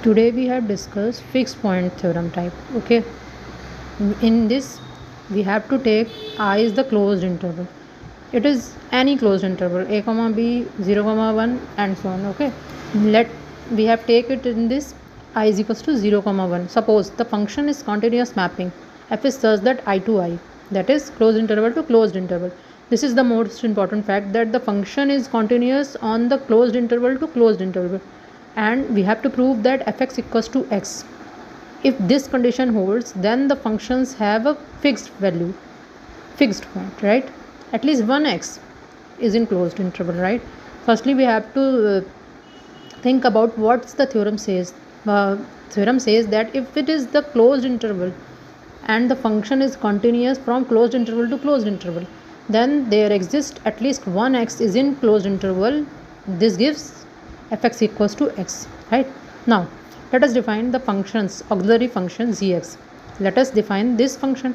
Today we have discussed fixed point theorem type. Okay, in this we have to take I is the closed interval. It is any closed interval a comma b 0 comma 1 and so on. Okay, let we have take it in this I is equals to 0 comma 1. Suppose the function is continuous mapping f is such that I to I, that is closed interval to closed interval. This is the most important fact, that the function is continuous on the closed interval to closed interval, and we have to prove that fx equals to x. If this condition holds, then the functions have a fixed value, fixed point, right? At least one x is in closed interval, right? Firstly we have to think about what the theorem says. Theorem says that if it is the closed interval and the function is continuous from closed interval to closed interval, then there exists at least one x is in closed interval. This gives fx equals to x, right? Now let us define the functions, auxiliary function gx. Let us define this function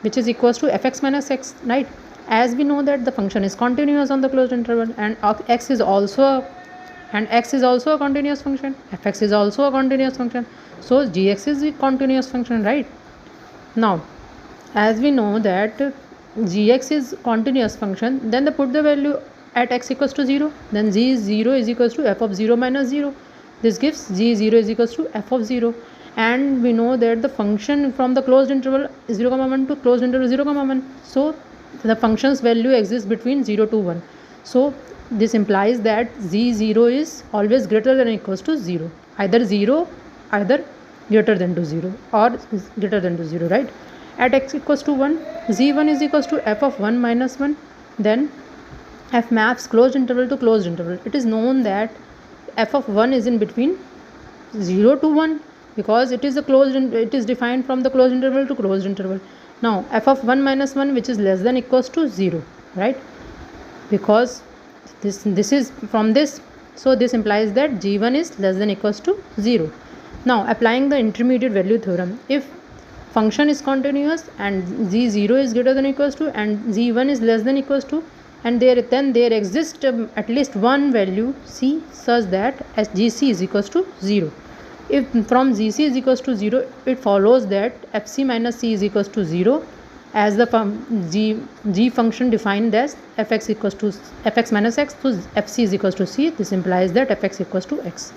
which is equals to fx minus x, right? As we know that the function is continuous on the closed interval, and x is also a continuous function, fx is also a continuous function, so gx is a continuous function, right? Now as we know that gx is continuous function, then they put the value at x equals to 0, then g0 is equals to f of 0 minus 0. This gives g0 is equals to f of 0, and we know that the function from the closed interval 0 comma 1 to closed interval 0 comma 1, so the function's value exists between 0 to 1. So this implies that z0 is always greater than or equals to 0, either 0, either greater than to 0 or greater than to 0, right? At x equals to 1, z1 is equals to f of 1 minus 1. Then f maps closed interval to closed interval. It is known that f of 1 is in between 0 to 1 because it is it is defined from the closed interval to closed interval. Now f of 1 minus 1, which is less than equals to 0, right? Because this is from this, so this implies that g1 is less than equals to 0. Now applying the intermediate value theorem, if function is continuous and z0 is greater than equals to and z1 is less than equals to, and then there exists at least one value c such that gc is equals to 0. If from gc is equals to 0, it follows that fc minus c is equals to 0, as the g function defined as fx equals to fx minus x, so fc is equals to c. This implies that fx equals to x.